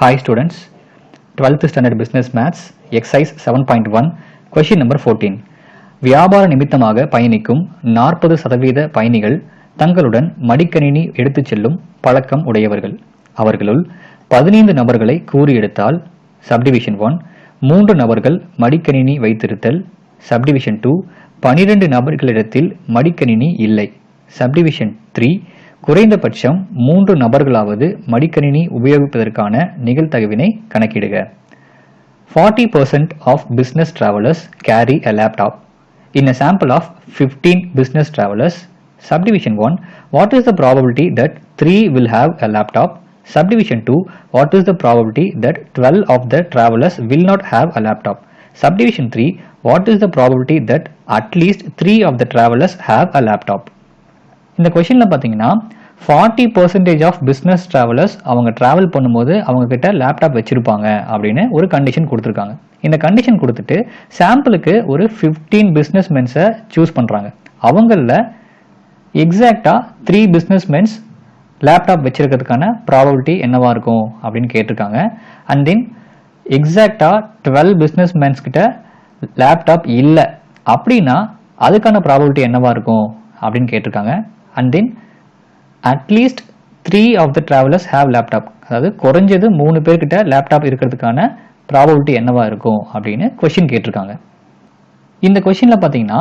Hi students, 12th standard business maths, exercise 7.1, question number 14. வியாபார நிமித்தமாக பயணிக்கும் 40% பயணிகள் தங்களுடன் மடிக்கணினி எடுத்துச் செல்லும் பழக்கம் உடையவர்கள். அவர்களுள் 15 நபர்களை கூறி எடுத்தால் சப்டிவிஷன் 1, 3 நபர்கள் மடிக்கணினி வைத்திருத்தல், சப்டிவிஷன் 2, 12 நபர்களிடத்தில் மடிக்கணினி இல்லை, சப்டிவிஷன் 3, குறைந்தபட்சம் 3 நபர்களாவது மடிக்கணினி உபயோகிப்பதற்கான நிகழ்தகவினை கணக்கிடுக. 40% of business travelers carry a laptop. In a sample of 15 business travelers, subdivision 1, what is the probability that 3 will have a laptop? Subdivision 2, what is the probability that 12 of the travelers will not have a laptop? Subdivision 3, what is the probability that at least 3 of the travelers have a laptop? இந்த கொஸ்டின்ல பார்த்தீங்கன்னா 40% of business travellers அவங்க travel பண்ணும்போது அவங்க கிட்ட laptop வச்சிருப்பாங்க அப்படின்னு ஒரு கண்டிஷன் கொடுத்துருக்காங்க. இந்த கண்டிஷன் கொடுத்துட்டு சாம்பிளுக்கு ஒரு 15 பிஸ்னஸ் மென்ஸை சூஸ் பண்ணுறாங்க. அவங்களில் எக்ஸாக்டாக 3 பிஸ்னஸ் மென்ஸ் லேப்டாப் வச்சிருக்கிறதுக்கான ப்ராபபிலிட்டி என்னவா இருக்கும் அப்படின்னு கேட்டிருக்காங்க. அண்ட் தென் எக்ஸாக்டாக 12 பிஸ்னஸ் மென்ஸ் கிட்ட லேப்டாப் இல்லை அப்படின்னா அதுக்கான ப்ராபபிலிட்டி என்னவா இருக்கும் அப்படின்னு கேட்டிருக்காங்க. And then at least 3 of the travellers have laptop, அதாவது குறைஞ்சது 3 பேர்கிட்ட லேப்டாப் இருக்கிறதுக்கான ப்ராபபிலிட்டி என்னவா இருக்கும் அப்படின்னு கொஸ்டின் கேட்டிருக்காங்க. இந்த கொஸ்டினில் பார்த்தீங்கன்னா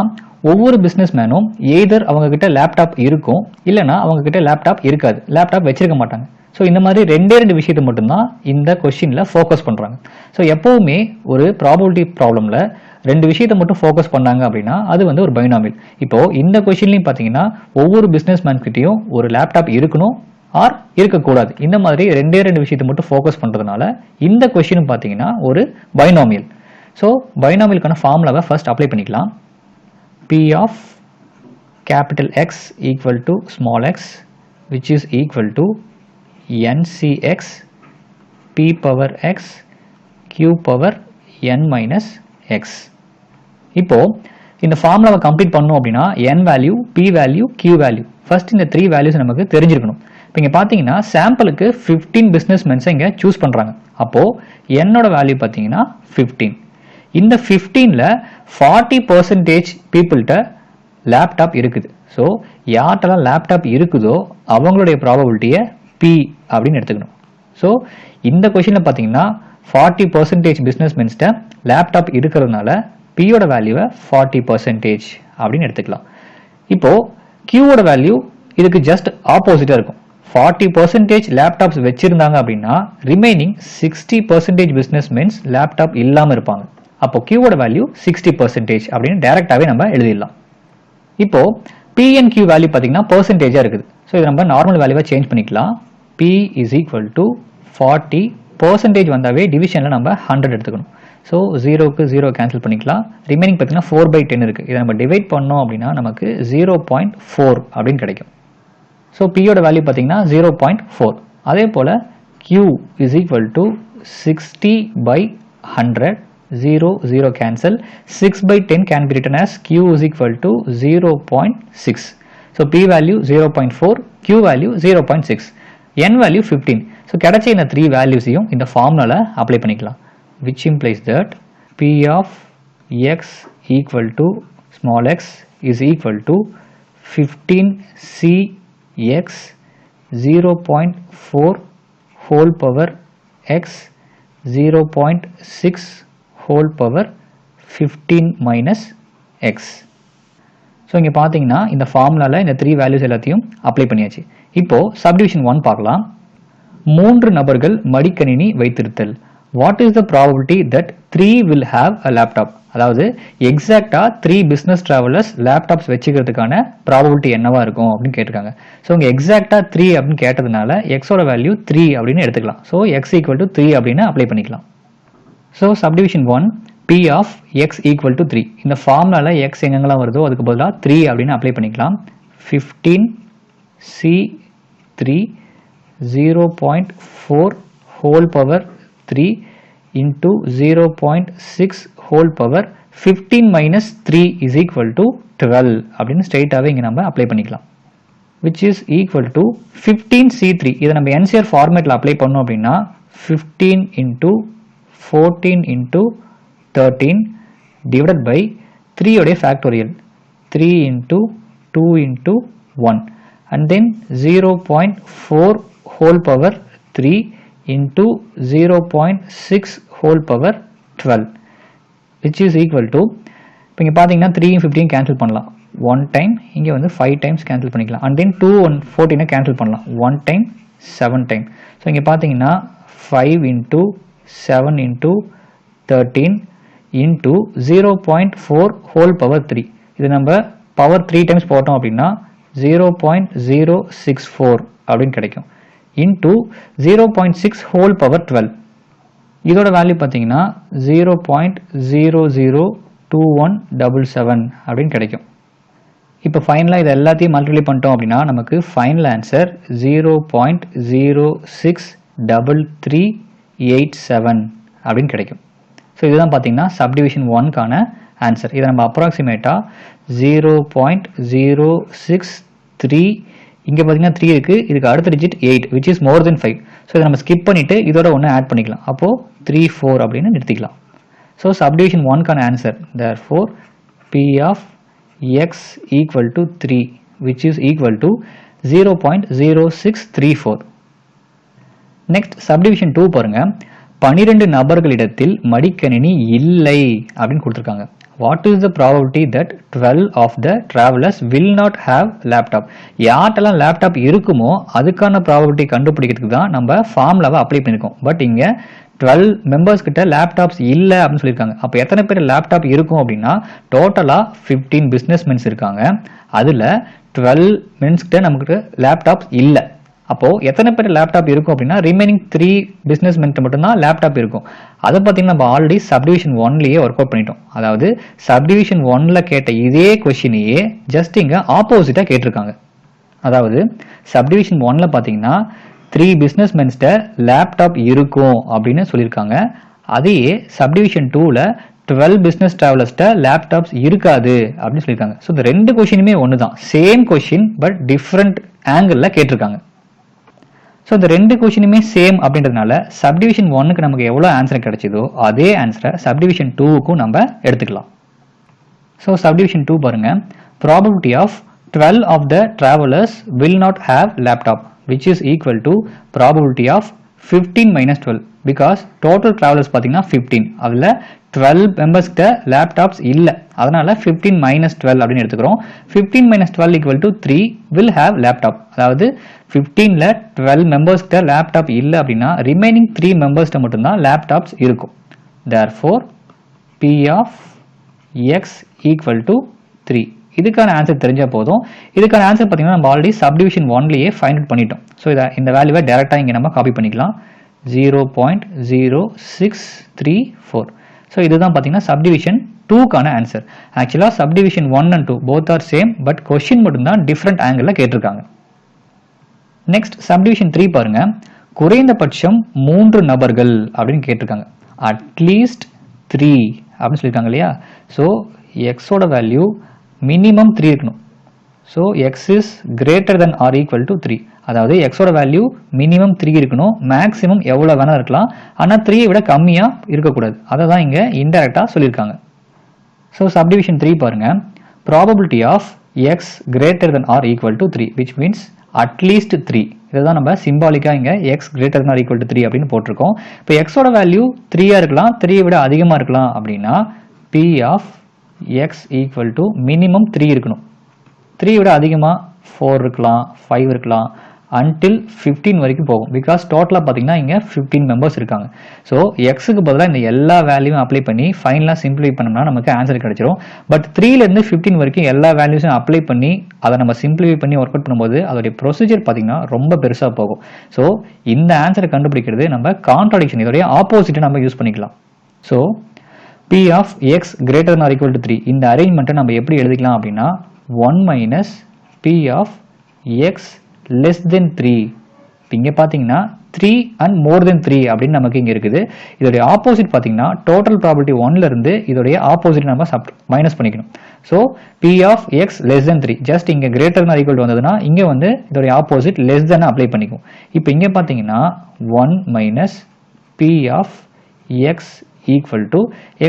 ஒவ்வொரு பிஸ்னஸ் மேனும் எய்தர் அவங்க கிட்ட லேப்டாப் இருக்கும் இல்லைனா அவங்க கிட்ட லேப்டாப் இருக்காது, லேப்டாப் வச்சிருக்க மாட்டாங்க. ஸோ இந்த மாதிரி ரெண்டு விஷயத்தை மட்டும்தான் இந்த கொஸ்டினில் ஃபோக்கஸ் பண்ணுறாங்க. ஸோ எப்போவுமே ஒரு ப்ராபபிலிட்டி ப்ராப்ளமில் 2 விஷயத்தை மட்டும் ஃபோக்கஸ் பண்ணாங்க அப்படின்னா அது வந்து ஒரு பைனாமியல். இப்போ இந்த கொஸ்டின்லையும் பார்த்தீங்கன்னா ஒவ்வொரு பிஸ்னஸ் மேன்கிட்டையும் ஒரு லேப்டாப் இருக்கணும் ஆர் இருக்கக்கூடாது. இந்த மாதிரி 2 விஷயத்தை மட்டும் ஃபோக்கஸ் பண்ணுறதுனால இந்த கொஸ்டினும் பார்த்தீங்கன்னா ஒரு பைனாமியல். ஸோ பைனாமியலுக்கான ஃபார்முலாவை ஃபர்ஸ்ட் அப்ளை பண்ணிக்கலாம். P of capital X equal to small x which is equal to NCX P power X Q power N minus X. இப்போ இந்த ஃபார்முலாவை கம்ப்ளீட் பண்ணோம் அப்படின்னா N value, P value, Q value, first இந்த 3 values நமக்கு தெரிஞ்சிருக்கணும். இப்போ இங்கே பார்த்தீங்கன்னா சாம்பிளுக்கு 15 பிஸ்னஸ் மென்ஸை இங்கே சூஸ் பண்ணுறாங்க. அப்போது என்னோட வேல்யூ பார்த்தீங்கன்னா 15. இந்த 15ல் 40% பீப்புள்கிட்ட லேப்டாப் இருக்குது. ஸோ யார்ட்டெல்லாம் லேப்டாப் இருக்குதோ அவங்களுடைய ப்ராபபிலிட்டியை P அப்படின்னு எடுத்துக்கணும். ஸோ இந்த கொஷினில் பார்த்தீங்கன்னா 40% பிஸ்னஸ் மென்ஸ்ட்ட லேப்டாப் இருக்கிறதுனால Pயோட வேல்யூவை 40% அப்படின்னு எடுத்துக்கலாம். இப்போது Qவோட வேல்யூ இதுக்கு ஜஸ்ட் ஆப்போசிட்டாக இருக்கும். 40% லேப்டாப்ஸ் வச்சுருந்தாங்க அப்படின்னா ரிமைனிங் 60% பிஸ்னஸ் மென்ஸ் லேப்டாப் இல்லாமல் இருப்பாங்க. அப்போ Qவோட வேல்யூ 60% அப்படின்னு டைரெக்டாகவே நம்ம எழுதிடலாம். இப்போ P and Q வேல்யூ பார்த்தீங்கன்னா பர்சன்டேஜாக இருக்குது. ஸோ இதை நம்ம நார்மல் வேல்யூவாக சேஞ்ச் பண்ணிக்கலாம். P is equal to 40, percentage வந்தாவே டிவிஷனில் நம்ம 100 எடுத்துக்கணும். ஸோ 0க்கு 0 கேன்சல் பண்ணிக்கலாம். ரிமைனிங் பார்த்தீங்கன்னா 4/10 இருக்குது. இதை நம்ம டிவைட் பண்ணோம் அப்படின்னா நமக்கு 0.4 அப்படின்னு கிடைக்கும். ஸோ Pயோட வேல்யூ பார்த்தீங்கன்னா 0.4. அதே போல் Q is equal to 60/100, 0 cancel, 6/10 can be written as Q is equal to 0.6. So P value 0.4, Q value 0.6, N value 15. So கிடைச்ச இந்த 3 வேல்யூஸையும் இந்த ஃபார்முலால அப்ளை பண்ணிக்கலாம். Which implies that P of X equal to small x is equal to 15CX 0.4 whole power X 0.6 whole power 15 minus X. So இங்கே பார்த்தீங்கன்னா இந்த ஃபார்முலாவில் இந்த 3 values எல்லாத்தையும் அப்ளை பண்ணியாச்சு. இப்போது சப்டிவிஷன் 1 பார்க்கலாம். 3 நபர்கள் மடிக்கணினி வைத்திருத்தல். What is the probability that 3 will have a laptop? அதாவது எக்ஸாக்டாக 3 பிஸ்னஸ் ட்ராவலர்ஸ் லேப்டாப்ஸ் வச்சுக்கிறதுக்கான ப்ராபபிலிட்டி என்னவா இருக்கும் அப்படின்னு கேட்டிருக்காங்க. ஸோ இங்கே எக்ஸாக்டாக 3 அப்படின்னு கேட்டதுனால எக்ஸோட வேல்யூ 3 அப்படின்னு எடுத்துக்கலாம். ஸோ எக்ஸ் ஈக்குவல் டு 3 அப்படின்னு அப்ளை பண்ணிக்கலாம். So subdivision 1 P of X equal to 3. இந்த ஃபார்முலால X எங்கெங்கெல்லாம் வருதோ அதுக்கு பதிலாக 3 அப்படின்னு அப்ளை பண்ணிக்கலாம். 15C3 0.4 whole power 3 into 0.6 whole power 15 minus 3 is equal to 12 அப்படின்னு ஸ்ட்ரெயிட்டாகவே இங்கே நம்ம அப்ளை பண்ணிக்கலாம். which is equal to 15C3. இதை நம்ம NCR ஃபார்மேட்டில் அப்ளை பண்ணோம் அப்படின்னா 15 into 14 into 13 divided by 3 உடைய factorial 3 into 2 into 1 and then 0.4 whole power 3 into 0.6 whole power 12 which is equal to இப்போ இங்கே பார்த்தீங்கன்னா 3 15 கேன்சல் பண்ணலாம் 1 டைம், இங்கே வந்து 5 டைம்ஸ் கேன்சல் பண்ணிக்கலாம் and then 2 and 14 கேன்சல் பண்ணலாம் 1 டைம் 7 டைம். ஸோ இங்கே பார்த்தீங்கன்னா 5 into 7 into 13 into 0.4 whole power 3 இது நம்ம பவர் 3 டைம்ஸ் போட்டோம் அப்படின்னா 0.064 அப்படின்னு கிடைக்கும் into 0.6 whole power 12 இதோட வேல்யூ பார்த்தீங்கன்னா 0.002177 அப்படின்னு கிடைக்கும். இப்போ ஃபைனலாக இது எல்லாத்தையும் மல்டிப்ளை பண்ணிட்டோம் அப்படின்னா நமக்கு ஃபைனல் ஆன்சர் 0.06337 அப்படின்னு கிடைக்கும். ஸோ இதுதான் பார்த்தீங்கன்னா சப்டிவிஷன் 1க்கான ஆன்சர். இதை நம்ம அப்ராக்சிமேட்டாக 0.063 இங்கே பார்த்தீங்கன்னா 3 இருக்குது, இதுக்கு அடுத்த digit 8 which is more than 5. So இதை நம்ம ஸ்கிப் பண்ணிவிட்டு இதோட ஒன்று ஆட் பண்ணிக்கலாம். அப்போது 3 4 அப்படின்னு நிறுத்திக்கலாம். ஸோ சப்டிவிஷன் 1க்கான answer therefore P of x equal to 3 which is equal to 0.0634. Next subdivision 2 பாருங்க. 12 நபர்களிடத்தில் மடிக்கணினி இல்லை அப்படின்னு கொடுத்துருக்காங்க. What is the probability that 12 of the travelers will not have laptop? யார்ட்டெல்லாம் லேப்டாப் இருக்குமோ அதுக்கான ப்ராபபிலிட்டி கண்டுபிடிக்கிறதுக்கு தான் நம்ம ஃபார்முலாவை அப்ளை பண்ணியிருக்கோம். பட் இங்கே 12 மெம்பர்ஸ் கிட்ட லேப்டாப்ஸ் இல்லை அப்படின்னு சொல்லியிருக்காங்க. அப்போ எத்தனை பேர் லேப்டாப் இருக்கும் அப்படின்னா டோட்டலாக 15 பிஸ்னஸ்மென்ஸ் இருக்காங்க. அதில் 12 மென்ஸ் கிட்ட நமக்கு லேப்டாப்ஸ் இல்லை. அப்போ எத்தனை பேர் லேப்டாப் இருக்கும் அப்படின்னா ரிமைனிங் 3 பிஸ்னஸ்மென்ட்டு மட்டும்தான் லேப்டாப் இருக்கும். அதை பார்த்தீங்கன்னா நம்ம ஆல்ரெடி சப்டிவிஷன் 1லேயே ஒர்க் அவுட் பண்ணிட்டோம். அதாவது சப்டிவிஷன் 1ல கேட்ட இதே கொஸ்டினையே ஜஸ்ட் இங்கே ஆப்போசிட்டாக கேட்டிருக்காங்க. அதாவது சப்டிவிஷன் 1ல பார்த்தீங்கன்னா 3 பிஸ்னஸ்மென்ஸ்ட லேப்டாப் இருக்கும் அப்படின்னு சொல்லியிருக்காங்க. அதையே சப்டிவிஷன் 2ல 12 பிஸ்னஸ் டிராவலர்ஸ்ட லேப்டாப்ஸ் இருக்காது அப்படின்னு சொல்லியிருக்காங்க. ஸோ இந்த ரெண்டு கொஸ்டினுமே ஒன்று தான், சேம் கொஸ்டின் பட் டிஃப்ரெண்ட் ஆங்கிளில் கேட்டிருக்காங்க. ஸோ இந்த ரெண்டு கொஸ்டினுமே சேம் அப்படின்றதுனால சப்டிவிஷன் 1க்கு நமக்கு எவ்வளோ ஆன்சர் கிடைச்சதோ அதே ஆன்சரை சப்டிவிஷன் 2க்கும் நம்ம எடுத்துக்கலாம். ஸோ சப்டிவிஷன் 2 பாருங்க. Probability of 12 of the travelers will not have laptop which is equal to probability of 15 minus 12 because total travelers பார்த்தீங்கன்னா 15. அதில் 12 மெம்பர்ஸ் கிட்ட லேப்டாப்ஸ் இல்லை, அதனால 15 minus 12 அப்படின்னு எடுத்துக்கிறோம். 15 minus 12 equal to 3 will have laptop. அதாவது 15ல 12 மெம்பர்ஸ் கிட்ட லேப்டாப் இல்லை அப்படின்னா ரிமைனிங் 3 மெம்பர்ஸ்கிட்ட மட்டும்தான் லேப்டாப்ஸ் இருக்கும். therefore P of x equal to 3. இதுக்கான ஆன்சர் தெரிஞ்சால் போதும். இதுக்கான ஆன்சர் பார்த்தீங்கன்னா நம்ம ஆல்ரெடி சப்டிவிஷன் 1லேயே ஃபைண்ட் அவுட் பண்ணிட்டோம். ஸோ இந்த வேல்யூவை டேரெக்டாக இங்கே நம்ம காப்பி பண்ணிக்கலாம். 0.0634. ஸோ இதுதான் பார்த்தீங்கன்னா சப்டிவிஷன் 2க்கான ஆன்சர். ஆக்சுவலாக subdivision 1 and 2 both are same, but question மட்டும்தான் டிஃப்ரெண்ட் ஆங்கிளில் கேட்டிருக்காங்க. நெக்ஸ்ட் சப்டிவிஷன் 3 பாருங்க. குறைந்தபட்சம் 3 நபர்கள் அப்படின்னு கேட்டிருக்காங்க. அட்லீஸ்ட் 3 அப்படின்னு சொல்லியிருக்காங்க இல்லையா. ஸோ எக்ஸோட வேல்யூ மினிமம் 3 இருக்கணும். So x is greater than or equal to 3. அதாவது எக்ஸோட வேல்யூ மினிமம் 3 இருக்கணும், மேக்ஸிமம் எவ்வளோ வேணால் இருக்கலாம், ஆனால் 3 விட கம்மியாக இருக்கக்கூடாது. அதை தான் இங்கே இன்டெரக்டாக சொல்லியிருக்காங்க. ஸோ சப்டிவிஷன் 3 பாருங்க. Probability of x greater than or equal to 3 which means at least 3. இதை தான் நம்ம சிம்பாலிக்காக இங்கே x greater than or equal to 3 அப்படின்னு போட்டிருக்கோம். இப்போ எக்ஸோட வேல்யூ 3 இருக்கலாம், 3 விட அதிகமாக இருக்கலாம் அப்படின்னா P of x equal to minimum 3 இருக்கணும். 3 விட அதிகமாக 4 இருக்கலாம், 5 இருக்கலாம், until 15 வரைக்கும் போகும். பிகாஸ் டோட்டலாக பார்த்தீங்கன்னா இங்கே 15 மெம்பர்ஸ் இருக்காங்க. ஸோ எக்ஸுக்கு பதிலாக இந்த எல்லா வேல்யூவும் அப்ளை பண்ணி ஃபைனலாக சிம்பிளிஃபை பண்ணோம்னா நமக்கு ஆன்சர் கிடைச்சிரும். பட் 3லேருந்து 15 வரைக்கும் எல்லா வேல்யூஸும் அப்ளை பண்ணி அதை நம்ம சிம்பிளிஃபை பண்ணி ஒர்க் அவுட் பண்ணும்போது அதோடைய ப்ரொசீஜர் பார்த்தீங்கன்னா ரொம்ப பெருசாக போகும். ஸோ இந்த ஆன்சரை கண்டுபிடிக்கிறது நம்ம கான்ட்ராடிக்ஷன், இதோடைய ஆப்போசிட்டை நம்ம யூஸ் பண்ணிக்கலாம். So P of x greater than or equal to 3 இந்த அரேஞ்ச்மெண்ட்டை நம்ம எப்படி எழுதிக்கலாம் அப்படின்னா 1 minus P of x less than 3. இங்கே பார்த்தீங்கன்னா 3 and more than 3 அப்படின்னு நமக்கு இங்கே இருக்குது. இதோடைய ஆப்போசிட் பார்த்தீங்கன்னா டோட்டல் ப்ராபபிலிட்டி 1ல இருந்து இதோடைய ஆப்போசிட் நம்ம மைனஸ் பண்ணிக்கணும். So P of x less than 3 just இங்கே greater than or equal to வந்ததுன்னா இங்கே வந்து இதோடைய ஆப்போசிட் less than அப்ளை பண்ணிக்கும். இப்போ இங்கே பார்த்தீங்கன்னா 1 minus P of x equal to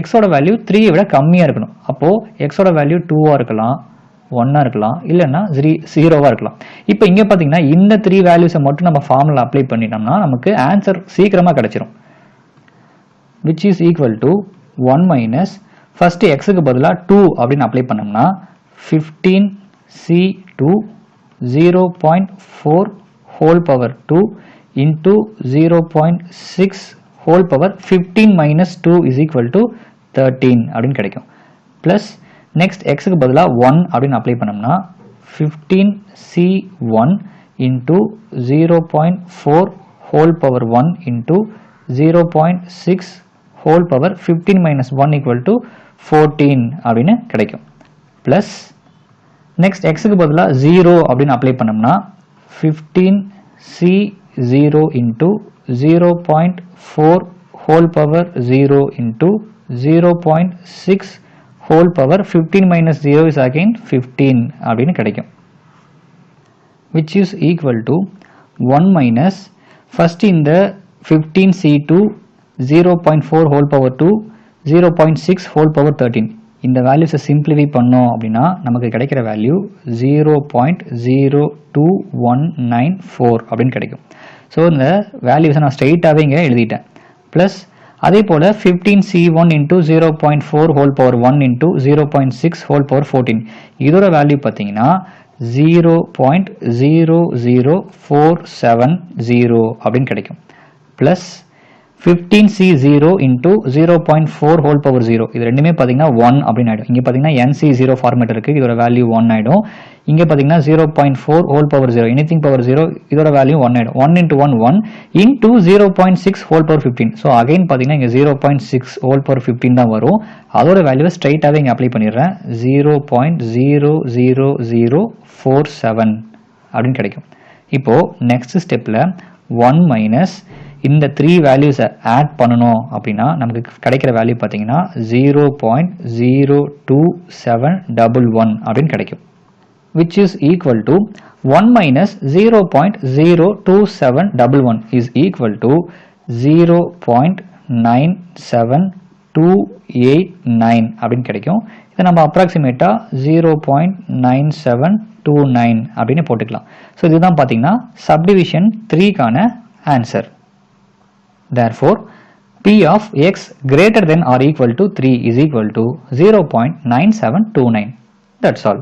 x ஓட வேல்யூ 3 விட கம்மியாக இருக்கணும். அப்போ x ஓட வேல்யூ 2 இருக்கலாம், 1 இருக்கலாம், இல்லைன்னா 0 இருக்கலாம். இப்போ இங்கே பார்த்தீங்கன்னா இந்த 3 வேல்யூஸை மட்டும் நம்ம ஃபார்முலா அப்ளை பண்ணிட்டோம்னா நமக்கு ஆன்சர் சீக்கிரமாக கிடைச்சிரும். which is equal to 1 minus first xக்கு பதிலாக 2 அப்படின்னு அப்ளை பண்ணோம்னா 15c2 0.4 whole power 2 into 0.6 whole power 15 minus 2 is equal to 13 அப்படின்னு கிடைக்கும். plus next xக்கு பதிலாக 1 அப்படின்னு அப்ளை பண்ணோம்னா 15c1 into 0.4 whole power 1 into 0.6 whole power 15 minus 1 equal to 14 அப்படின்னு கிடைக்கும். plus next xக்கு பதிலாக 0 அப்படின்னு அப்ளை பண்ணோம்னா 15c0 into 0.4 whole power 0 into 0.6 whole power 15 minus 0 is again 15 அப்படின்னு கிடைக்கும். which is equal to 1 minus first இந்த 15c2 0.4 whole power 2 0.6 whole power 13 இந்த வேல்யூஸை சிம்பிளிஃபை பண்ணோம் அப்படின்னா நமக்கு கிடைக்கிற வேல்யூ 0.02194 அப்படின்னு கிடைக்கும். ஸோ இந்த வேல்யூஸை நான் ஸ்ட்ரெயிட்டாகவே இங்கே எழுதிட்டேன். ப்ளஸ் அதே போல் 15c1 into 0.4 whole power 1 into 0.6 whole power 14 இதோட வேல்யூ பார்த்தீங்கன்னா 0.00470 அப்படின்னு கிடைக்கும். Plus 15c0 into 0.4 whole power 0 இது ரெண்டுமே பார்த்தீங்கன்னா 1 அப்படின்னு ஆகிடும். இங்கே பார்த்தீங்கன்னா NC0 ஃபார்மேட் இருக்குது, இதோட வேல்யூ 1 ஆகிடும். இங்கே பார்த்தீங்கன்னா 0.4 whole power 0 எனிதிங் பவர் 0 இதோட வேல்யூ 1 ஆகிடும். 1 into 1 1 into 0.6 whole power 15 so again பார்த்தீங்கன்னா இங்கே 0.6 whole power 15 தான் வரும். அதோட வேல்யூவை ஸ்ட்ரைட்டாகவே இங்கே அப்ளை பண்ணிடுறேன். 0.00047 அப்படின்னு கிடைக்கும். இப்போது நெக்ஸ்ட் ஸ்டெப்பில் 1 மைனஸ் இந்த 3 வேல்யூஸை ஆட் பண்ணணும் அப்படின்னா நமக்கு கிடைக்கிற வேல்யூ பார்த்தீங்கன்னா 0.02711 அப்படின்னு கிடைக்கும். which is equal to 1 minus 0.02711 is equal to 0.97289 அப்படின்னு கிடைக்கும். இதை நம்ம அப்ராக்சிமேட்டாக 0.9729 அப்படின்னு போட்டுக்கலாம். ஸோ இதுதான் பார்த்தீங்கன்னா சப்டிவிஷன் 3க்கான answer. Therefore, P of x greater than or equal to 3 is equal to 0.9729. That's all.